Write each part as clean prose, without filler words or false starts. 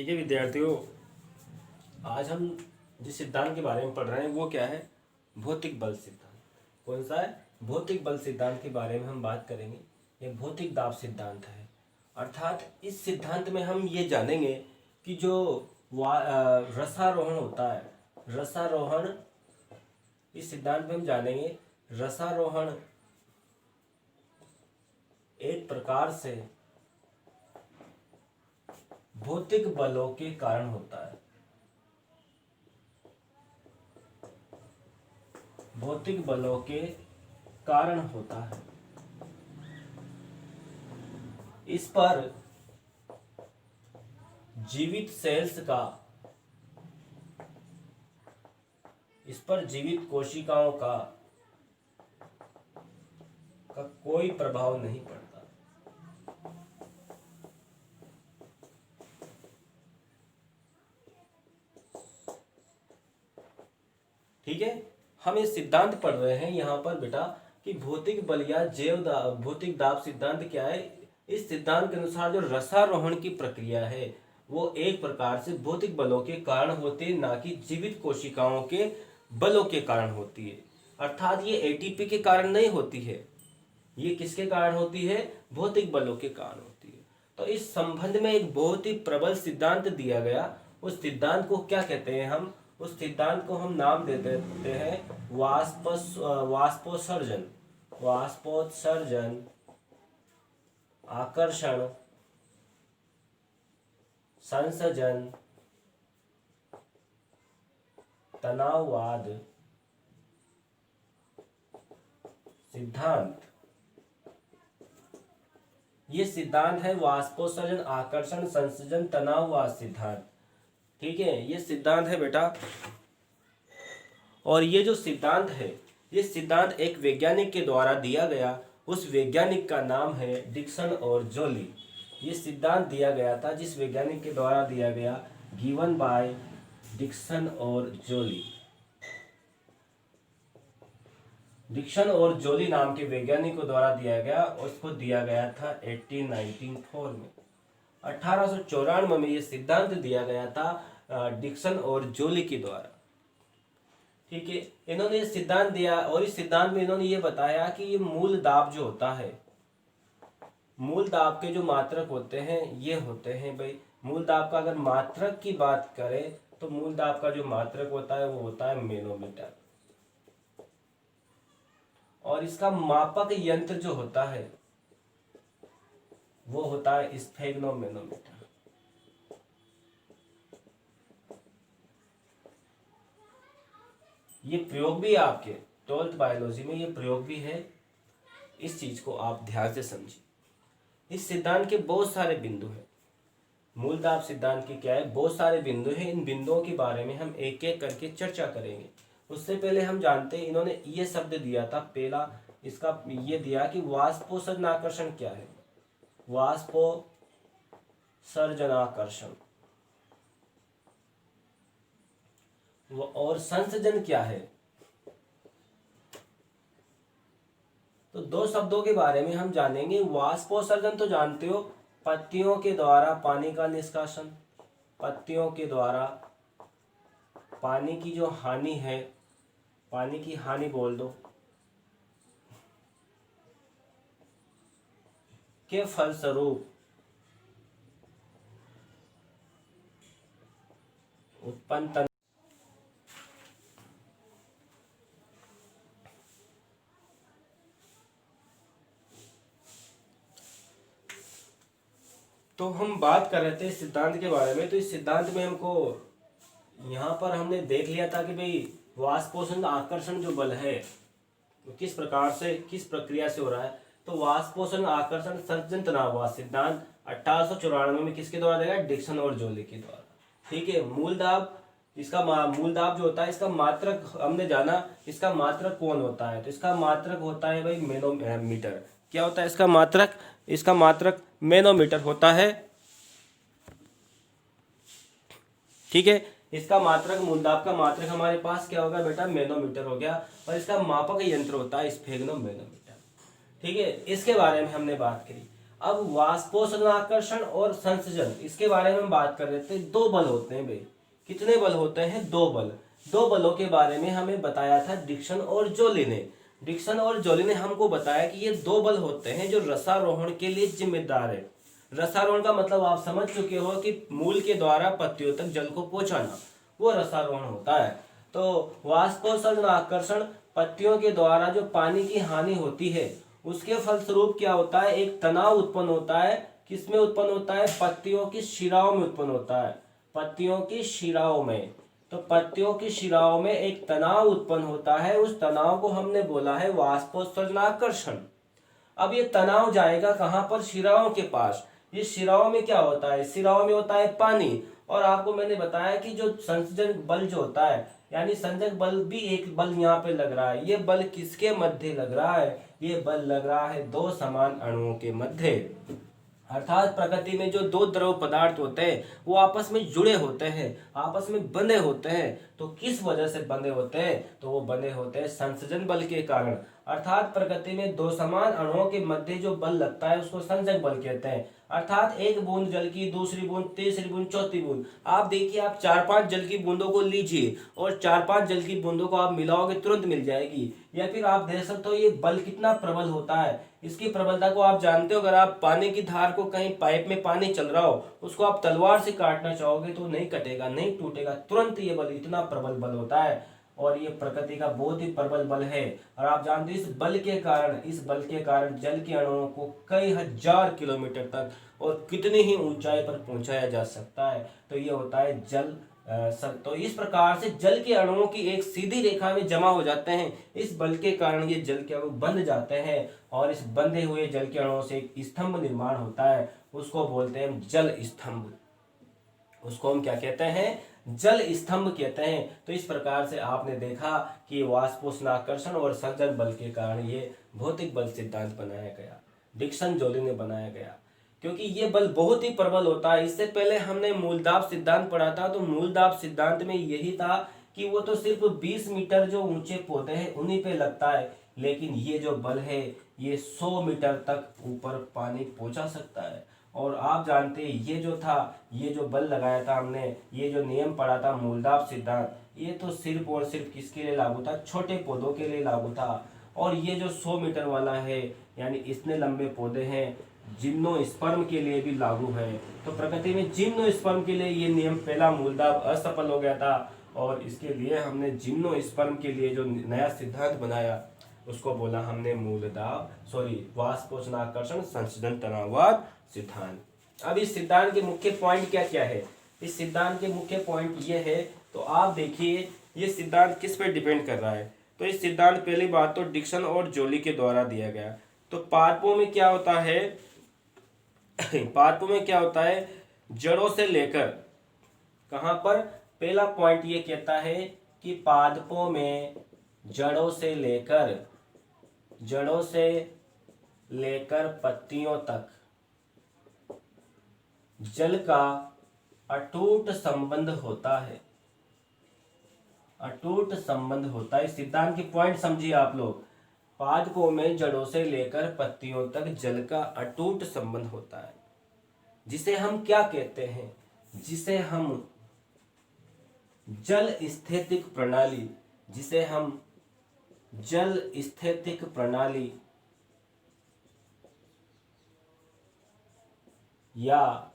ठीक है विद्यार्थियों, आज हम जिस सिद्धांत के बारे में पढ़ रहे हैं वो क्या है? भौतिक बल सिद्धांत। कौन सा है? भौतिक बल सिद्धांत के बारे में हम बात करेंगे। ये भौतिक दाब सिद्धांत है। अर्थात इस सिद्धांत में हम ये जानेंगे कि जो रसारोहण होता है, रसारोहण, इस सिद्धांत में हम जानेंगे रसारोहण एक प्रकार से भौतिक बलों के कारण होता है। भौतिक बलों के कारण होता है। इस पर जीवित सेल्स का, इस पर जीवित कोशिकाओं का कोई प्रभाव नहीं पड़ता। ठीक है, हम ये सिद्धांत पढ़ रहे हैं यहाँ पर बेटा कि भौतिक बल या भौतिक दाब सिद्धांत क्या है। इस सिद्धांत के अनुसार जो रसारोहण की प्रक्रिया है वो एक प्रकार से भौतिक बलों के कारण होती है, ना कि जीवित कोशिकाओं के बलों के कारण होती है। अर्थात ये एटीपी के कारण नहीं होती है, ये किसके कारण होती है? भौतिक बलों के कारण होती है। तो इस संबंध में एक बहुत ही प्रबल सिद्धांत दिया गया। उस सिद्धांत को क्या कहते हैं? हम उस सिद्धांत को हम नाम दे देते हैं वाष्पोत्सर्जन। वाष्पोत्सर्जन, आकर्षण, संसर्जन, तनाववाद सिद्धांत। ये सिद्धांत है वाष्पोत्सर्जन, आकर्षण, संसर्जन, तनाववाद सिद्धांत। ठीक है, ये सिद्धांत है बेटा। और ये जो सिद्धांत है, ये सिद्धांत एक वैज्ञानिक के द्वारा दिया गया। उस वैज्ञानिक का नाम है डिक्सन और जोली। ये सिद्धांत दिया गया था जिस वैज्ञानिक के द्वारा दिया गया, गिवन बाय डिक्सन और जोली। डिक्सन और जोली नाम के वैज्ञानिक को द्वारा दिया गया, उसको दिया गया था 1894 में। 1894 में ये सिद्धांत दिया गया था डिक्सन और जोली के द्वारा। ठीक है, इन्होंने ये सिद्धांत दिया और इस सिद्धांत में इन्होंने ये बताया कि ये मूल दाब जो होता है, मूल दाब के जो मात्रक होते हैं ये होते हैं भाई। मूल दाब का अगर मात्रक की बात करें तो मूल दाब का जो मात्रक होता है वो होता है मैनोमीटर, और इसका मापक यंत्र जो होता है वो होता है स्फेग्नोमैनोमीटर। ये प्रयोग भी है आपके 12th बायोलॉजी में, ये प्रयोग भी है। इस चीज को आप ध्यान से समझिए। इस सिद्धांत के बहुत सारे बिंदु हैं। मूल दाब सिद्धांत के क्या है? बहुत सारे बिंदु हैं। इन बिंदुओं के बारे में हम एक एक करके चर्चा करेंगे। उससे पहले हम जानते हैं, इन्होंने ये शब्द दिया था पहला, इसका ये दिया कि वाष्पोत्सर्जनाकर्षण क्या है? वाष्पोत्सर्जनाकर्षण। और संसर्जन क्या है? तो दो शब्दों के बारे में हम जानेंगे। वाष्पोत्सर्जन तो जानते हो, पत्तियों के द्वारा पानी का निष्कासन, पत्तियों के द्वारा पानी की जो हानि है, पानी की हानि बोल दो, के फलस्वरूप उत्पन्न तो हम बात कर रहे थे इस सिद्धांत के बारे में। तो इस सिद्धांत में हमको यहाँ पर हमने देख लिया था कि भाई वाष्पोत्सर्जन आकर्षण जो बल है तो किस प्रकार से, किस प्रक्रिया से हो रहा है। तो वाष्पोत्सर्जन आकर्षण संसर्जन तनाववाद सिद्धांत 1894 में किसके द्वारा दिया गया? डिक्सन और जोली के द्वारा। ठीक है, मूल दाब, इसका मूल दाब जो होता है इसका मात्रक हमने जाना, इसका मात्रक कौन होता है? तो इसका मात्रक होता है भाई मैनोमीटर। क्या होता है इसका मात्रक? इसका मात्रक मैनोमीटर होता है। ठीक है, इसका मात्रक, मूल दाब का मात्रक हमारे पास क्या होगा बेटा? मैनोमीटर हो गया। और इसका मापक यंत्र होता है स्फेग्नोमैनोमीटर। ठीक है, इसके बारे में हमने बात करी। अब वाष्पोत्सर्जनाकर्षण और संसर्जन, इसके बारे में हम बात कर रहे थे। दो बल होते हैं भाई। कितने बल होते हैं? दो बल। दो बलों के बारे में हमें बताया था डिक्सन और जोली ने। डिक्सन और जोली ने हमको बताया कि ये दो बल होते हैं जो रसारोहण के लिए जिम्मेदार है। रसारोहण का मतलब आप समझ चुके हो कि मूल के द्वारा पत्तियों तक जल को पहुंचाना, वो रसारोहण होता है। तो वाष्पोत्सर्जन आकर्षण, पत्तियों के द्वारा जो पानी की हानि होती है उसके फलस्वरूप क्या होता है? एक तनाव उत्पन्न होता है। किसमें उत्पन्न होता है? पत्तियों की शिराओं में उत्पन्न होता है। पत्तियों की शिराओं में। तो पत्तियों की शिराओं में एक तनाव उत्पन्न होता है। उस तनाव को हमने बोला है वाष्पोत्सर्जनाकर्षण। अब ये तनाव जाएगा कहां पर? शिराओं के पास। ये शिराओं में क्या होता है? शिराओं में होता है पानी। और आपको मैंने बताया कि जो संसर्जन बल जो होता है, यानी संसर्जक बल भी एक बल यहाँ पे लग रहा है। ये बल किसके मध्य लग रहा है? ये बल लग रहा है दो समान अणुओं के मध्य। अर्थात प्रकृति में जो दो द्रव पदार्थ होते हैं वो आपस में जुड़े होते हैं, आपस में बंधे होते हैं। तो किस वजह से बंधे होते हैं? तो वो बंधे होते हैं संसर्जन बल के कारण। अर्थात प्रकृति में दो समान अणुओं के मध्य जो बल लगता है उसको संसर्जक बल कहते हैं। अर्थात एक बूंद जल की, दूसरी बूंद, तीसरी बूंद, चौथी बूंद, आप देखिए, आप 4-5 जल की बूंदों को लीजिए और 4-5 जल की बूंदों को आप मिलाओगे तुरंत मिल जाएगी। या फिर आप देख सकते हो ये बल कितना प्रबल होता है। इसकी प्रबलता को आप जानते हो। अगर आप पानी की धार को, कहीं पाइप में पानी चल रहा हो, उसको आप तलवार से काटना चाहोगे तो नहीं कटेगा, नहीं टूटेगा, तुरंत ये बल, इतना प्रबल बल होता है। और ये प्रकृति का बहुत ही प्रबल बल है। और आप जानते हो इस बल के कारण जल के अणुओं को कई हजार किलोमीटर तक और कितनी ही ऊंचाई पर पहुंचाया जा सकता है। तो ये होता है जल। तो इस प्रकार से जल के अणुओं की एक सीधी रेखा में जमा हो जाते हैं। इस बल के कारण ये जल के अणु बंध जाते हैं और इस बंधे हुए जल के अणुओं से एक स्तंभ निर्माण होता है, उसको बोलते हैं जल स्तंभ। उसको हम क्या कहते हैं? जल स्तंभ कहते हैं। तो इस प्रकार से आपने देखा कि वाष्पोत्सर्जनाकर्षण और संसर्जन बल के कारण ये भौतिक बल सिद्धांत बनाया गया, डिक्सन जोली ने बनाया गया। क्योंकि ये बल बहुत ही प्रबल होता है। इससे पहले हमने मूलदाब सिद्धांत पढ़ा था। तो मूलदाब सिद्धांत में यही था कि वो तो सिर्फ 20 मीटर जो ऊंचे पौधे हैं उन्हीं पे लगता है, लेकिन ये जो बल है ये 100 मीटर तक ऊपर पानी पहुंचा सकता है। और आप जानते हैं ये जो था, ये जो बल लगाया था हमने, ये जो नियम पढ़ा था मूलदाब सिद्धांत, ये तो सिर्फ और सिर्फ किसके लिए लागू था? छोटे पौधों के लिए लागू था। और ये जो 100 मीटर वाला है, यानी इतने लंबे पौधे हैं, जिम्नोस्पर्म के लिए भी लागू है। तो प्रकृति में जिम्नोस्पर्म के लिए ये नियम पहला मूलदाब असफल हो गया था और इसके लिए हमने जिम्नोस्पर्म के लिए जो नया सिद्धांत बनाया उसको बोला हमने वाष्पोत्सर्जनाकर्षण संसर्जन तनाववाद सिद्धांत। अब इस सिद्धांत के मुख्य पॉइंट क्या क्या है? इस सिद्धांत के मुख्य पॉइंट ये है। तो आप देखिए ये सिद्धांत किस पे डिपेंड कर रहा है। तो इस सिद्धांत, पहली बात तो डिक्सन और जोली के द्वारा दिया गया। तो पादपों में क्या होता है? पादपों में क्या होता है? जड़ों से लेकर कहां पर? पहला पॉइंट ये कहता है कि पादपों में जड़ों से लेकर पत्तियों तक जल का अटूट संबंध होता है। अटूट संबंध होता है। इस सिद्धांत की पॉइंट समझिए आप लोग। पादपों में जड़ों से लेकर पत्तियों तक जल का अटूट संबंध होता है, जिसे हम क्या कहते हैं? जिसे हम जल स्थितिक प्रणाली, जिसे हम जल स्थितिक प्रणाली या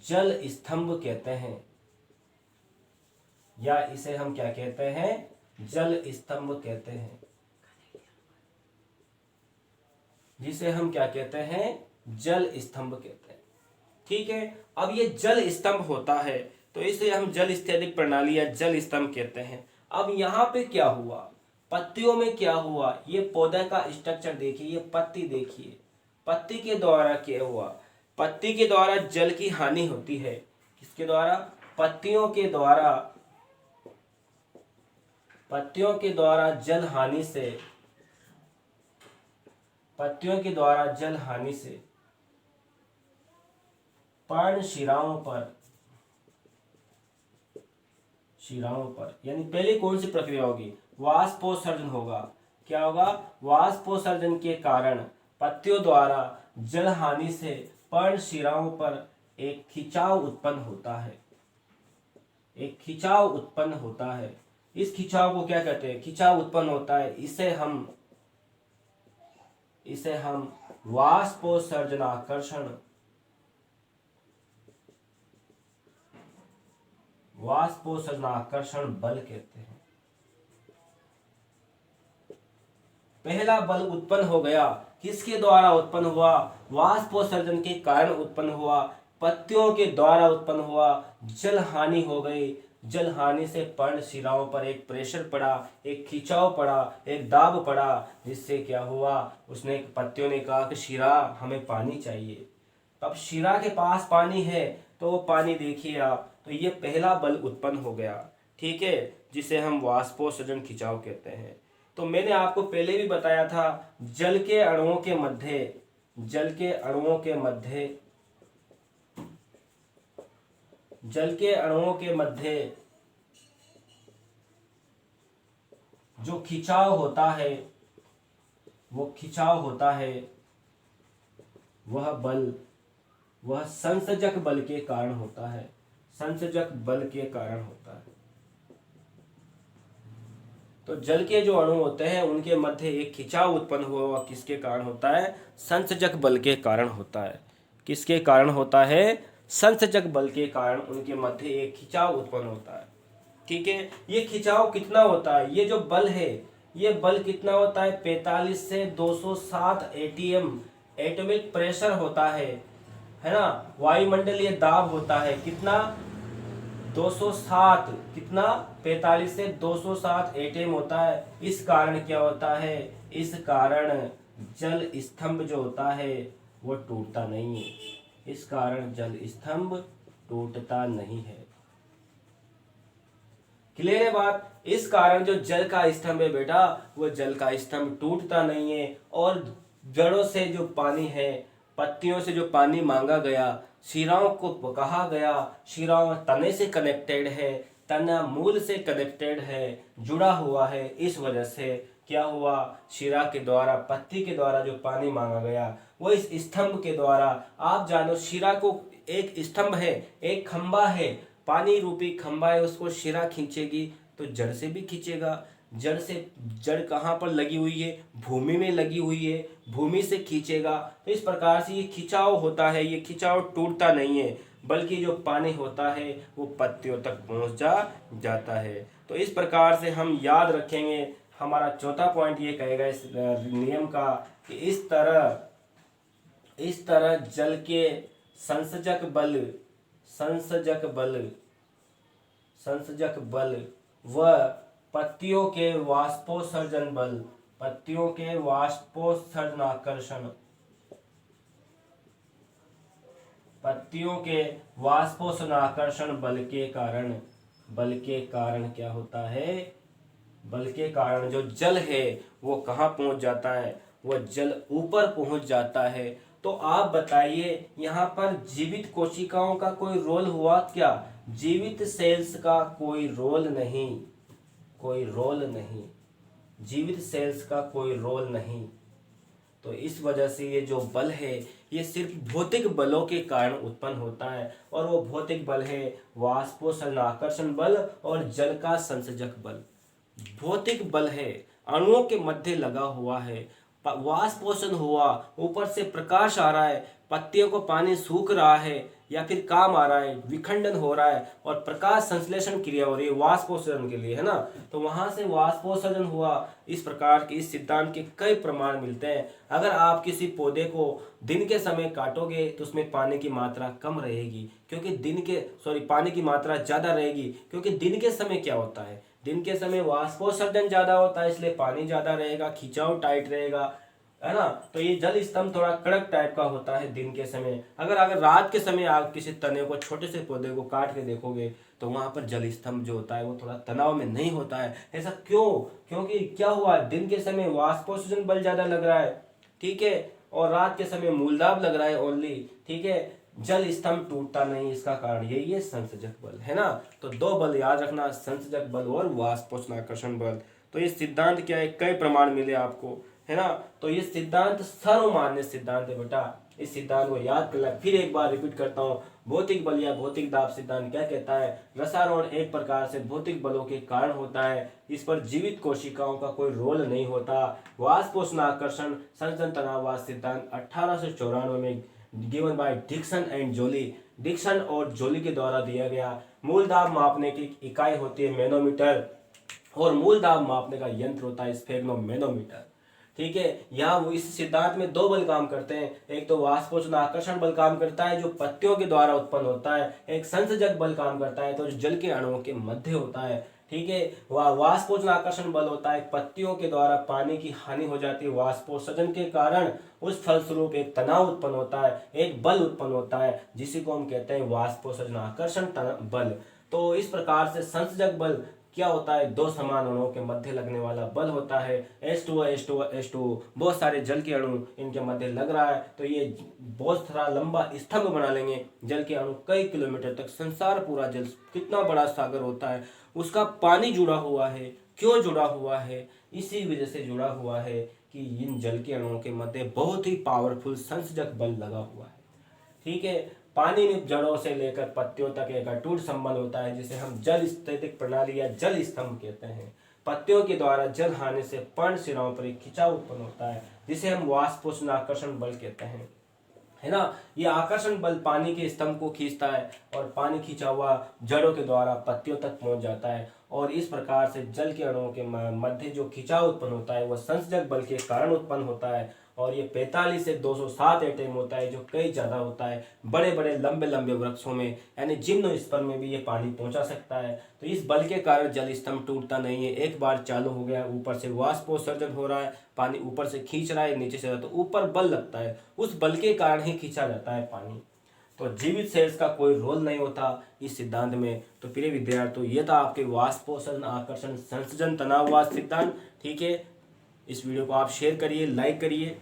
जल स्तंभ कहते हैं, या इसे हम क्या कहते हैं? जल स्तंभ कहते हैं, जिसे हम क्या कहते हैं? जल स्तंभ कहते हैं। ठीक है। अब ये जल स्तंभ होता है तो इसे हम जल स्थितिक प्रणाली या जल स्तंभ कहते हैं। अब यहाँ पे क्या हुआ? पत्तियों में क्या हुआ? ये पौधे का स्ट्रक्चर देखिए, ये पत्ती देखिए। पत्ती के द्वारा क्या हुआ? पत्ती के द्वारा जल की हानि होती है। किसके द्वारा? पत्तियों के द्वारा। पत्तियों के द्वारा जल हानि से, पत्तियों के द्वारा जल हानि से पर्ण शिराओं पर, यानी पहले कौन सी प्रक्रिया होगी? वाष्पोत्सर्जन होगा। क्या होगा? वाष्पोत्सर्जन के कारण पत्तियों द्वारा जल हानि से पर्णशिराओं पर एक खिंचाव उत्पन्न होता है। एक खिंचाव उत्पन्न होता है। इस खिंचाव को क्या कहते हैं? खिंचाव उत्पन्न होता है। इसे हम वाष्पोत्सर्जनाकर्षण बल कहते हैं। पहला बल उत्पन्न हो गया, किसके द्वारा उत्पन्न हुआ? वाष्पोत्सर्जन के कारण उत्पन्न हुआ, पत्तियों के द्वारा उत्पन्न हुआ। जल हानि हो गई, जल हानि से पर्णशिराओं पर एक प्रेशर पड़ा, एक खिंचाव पड़ा, एक दाब पड़ा, जिससे क्या हुआ? पत्तियों ने कहा कि शिरा हमें पानी चाहिए। अब शिरा के पास पानी है तो वो पानी देखिए आप, तो ये पहला बल उत्पन्न हो गया, ठीक है, जिसे हम वाष्पोत्सर्जन खिंचाव कहते हैं। तो मैंने आपको पहले भी बताया था, जल के अणुओं के मध्य जो खिंचाव होता है, वह संसर्जक बल के कारण होता है। तो जल के जो अणु होते हैं उनके मध्य एक खिंचाव उत्पन्न हुआ, किसके कारण होता है? संसर्जक बल के कारण होता है। किसके कारण होता है? संसर्जक बल के कारण उनके मध्य एक खिंचाव उत्पन्न होता है, ठीक है। ये खिंचाव कितना होता है? ये जो बल है, ये बल कितना होता है? 45 से 207 एटीएम एटॉमिक प्रेशर होता है ना। वायुमंडलीय दाब होता है कितना? 207, कितना? 45 से 207 एटीएम होता है। इस कारण क्या होता है? इस कारण जल स्तंभ जो होता है वो टूटता नहीं है। इस कारण जल स्तंभ टूटता नहीं है। क्लियर है बात? इस कारण जो जल का स्तंभ है बेटा, वो जल का स्तंभ टूटता नहीं है। और जड़ों से जो पानी है, पत्तियों से जो पानी मांगा गया, शिराओं को कहा गया, शिराओं तने से कनेक्टेड है, तना मूल से कनेक्टेड है, जुड़ा हुआ है। इस वजह से क्या हुआ? शिरा के द्वारा, पत्ती के द्वारा जो पानी मांगा गया वो इस स्तंभ के द्वारा, आप जानो शिरा को एक स्तंभ है, एक खंबा है, पानी रूपी खंबा है, उसको शिरा खींचेगी तो जड़ से भी खींचेगा। जड़ कहाँ पर लगी हुई है? भूमि में लगी हुई है, भूमि से खींचेगा। तो इस प्रकार से ये खिंचाव होता है। ये खिंचाव टूटता नहीं है, बल्कि जो पानी होता है वो पत्तियों तक पहुंच जाता है। तो इस प्रकार से हम याद रखेंगे। हमारा चौथा पॉइंट ये कहेगा इस नियम का कि इस तरह जल के संसर्जक बल व पत्तियों के वाष्पोत्सर्जनाकर्षण बल के कारण क्या होता है? बल के कारण जो जल है वो कहाँ पहुंच जाता है? वो जल ऊपर पहुंच जाता है। तो आप बताइए, यहाँ पर जीवित कोशिकाओं का कोई रोल हुआ क्या? जीवित सेल्स का कोई रोल नहीं, जीवित सेल्स का कोई रोल नहीं। तो इस वजह से ये जो बल है ये सिर्फ भौतिक बलों के कारण उत्पन्न होता है, और वो भौतिक बल है वाष्पोत्सर्जनाकर्षण बल और जल का संसर्जक बल। भौतिक बल है, अणुओं के मध्य लगा हुआ है, वाष्पोत्सर्जन हुआ, ऊपर से प्रकाश आ रहा है, पत्तियों को पानी सूख रहा है या फिर काम आ रहा है, विखंडन हो रहा है और प्रकाश संश्लेषण क्रिया हो रही है वाष्पोत्सर्जन के लिए, है ना। तो वहां से वाष्पोत्सर्जन हुआ। इस प्रकार के इस सिद्धांत के कई प्रमाण मिलते हैं। अगर आप किसी पौधे को दिन के समय काटोगे तो उसमें पानी की मात्रा कम रहेगी, क्योंकि पानी की मात्रा ज्यादा रहेगी, क्योंकि दिन के समय क्या होता है? दिन के समय वाष्पोत्सर्जन ज्यादा होता है, इसलिए पानी ज्यादा रहेगा, खिंचाव टाइट रहेगा, है ना। तो ये जल स्तंभ थोड़ा कड़क टाइप का होता है दिन के समय। अगर रात के समय आप किसी तने को, छोटे से पौधे को काट के देखोगे तो वहां पर जल स्तंभ जो होता है वो थोड़ा तनाव में नहीं होता है। ऐसा क्यों? क्योंकि क्या हुआ, दिन के समय वाष्पोत्सर्जन बल ज्यादा लग रहा है, ठीक है, और रात के समय मूलदाब लग रहा है ओनली, ठीक है। जल स्तंभ टूटता नहीं, इसका कारण यही है संसर्जक बल, है ना। तो दो बल याद रखना, संसर्जक बल और वाष्पोत्सर्जनाकर्षण बल। तो ये सिद्धांत क्या है? कई प्रमाण मिले आपको, है ना। तो ये सिद्धांत सर्वमान्य सिद्धांत है बेटा। इस सिद्धांत को याद कर लें। फिर एक बार रिपीट करता हूँ, भौतिक बल या भौतिक दाब सिद्धांत क्या कहता है? रसारोहण एक प्रकार से भौतिक बलों के कारण होता है। इस पर जीवित कोशिकाओं का कोई रोल नहीं होता। वाष्पोष्ण आकर्षण संचलन तनाववाद सिद्धांत 1894 में given by Dixon and Joly, Dixon और जोली के द्वारा दिया गया। मूल दाब मापने की इकाई होती है मैनोमीटर, और मूल दाब मापने का यंत्र होता है स्फेग्नोमेनोमीटर। ठीक है, यहाँ वो इस सिद्धांत में दो बल काम करते हैं। एक तो वाष्पोष्ण आकर्षण बल काम करता है जो पत्तियों के द्वारा उत्पन्न होता है। एक संसर्जक बल काम करता है तो जो जल के अणुओं के मध्य होता है। ठीक है, वाष्पोष्ण आकर्षण बल होता है पत्तियों के द्वारा पानी की हानि हो जाती है वाष्पोत्सर्जन के कारण, उस फलस्वरूप एक तनाव उत्पन्न होता है, एक बल उत्पन्न होता है जिसी को हम कहते हैं वाष्पोत्सर्जन आकर्षण बल। तो इस प्रकार से संसर्जक बल क्या होता है? दो समान अणुओं के मध्य लगने वाला बल होता है। H2O H2O H2O, बहुत सारे जल के अणु इनके मध्य लग रहा है तो ये बहुत सारा लंबा स्तंभ बना लेंगे। जल के अणु कई किलोमीटर तक, संसार पूरा जल कितना बड़ा सागर होता है उसका पानी जुड़ा हुआ है। क्यों जुड़ा हुआ है? इसी वजह से जुड़ा हुआ है कि इन जल के अणुओं के मध्य बहुत ही पावरफुल संसर्जक बल लगा हुआ है। ठीक है, पानी में जड़ों से लेकर पत्तियों तक एक अटूट संबंध होता है जिसे हम जल स्थैतिक प्रणाली या जल स्तंभ कहते हैं। पत्तियों के द्वारा जल हानि से पर्ण सिराओं पर एक खिंचाव उत्पन्न होता है जिसे हम वाष्पोष्ण आकर्षण बल कहते हैं, है ना। ये आकर्षण बल पानी के स्तंभ को खींचता है और पानी खींचा हुआ जड़ों के द्वारा पत्तियों तक पहुंच जाता है, और इस प्रकार से जल के अणुओं के मध्य जो खिंचाव उत्पन्न होता है वह संसर्जक बल के कारण उत्पन्न होता है। और ये 45 से 207 एटम होता है जो कई ज़्यादा होता है। बड़े बड़े लंबे लंबे वृक्षों में यानी जिम्नोस्पर्म में भी ये पानी पहुंचा सकता है। तो इस बल के कारण जल स्तंभ टूटता नहीं है। एक बार चालू हो गया, ऊपर से वाष्पोत्सर्जन हो रहा है, पानी ऊपर से खींच रहा है, नीचे से तो ऊपर बल लगता है, उस बल के कारण ही खींचा जाता है पानी। तो जीवित सेल्स का कोई रोल नहीं होता इस सिद्धांत में। तो प्रिय विद्यार्थियों, ये था आपके वाष्पोत्सर्जन आकर्षण संसर्जन तनाववाद सिद्धांत। ठीक है, इस वीडियो को आप शेयर करिए, लाइक करिए।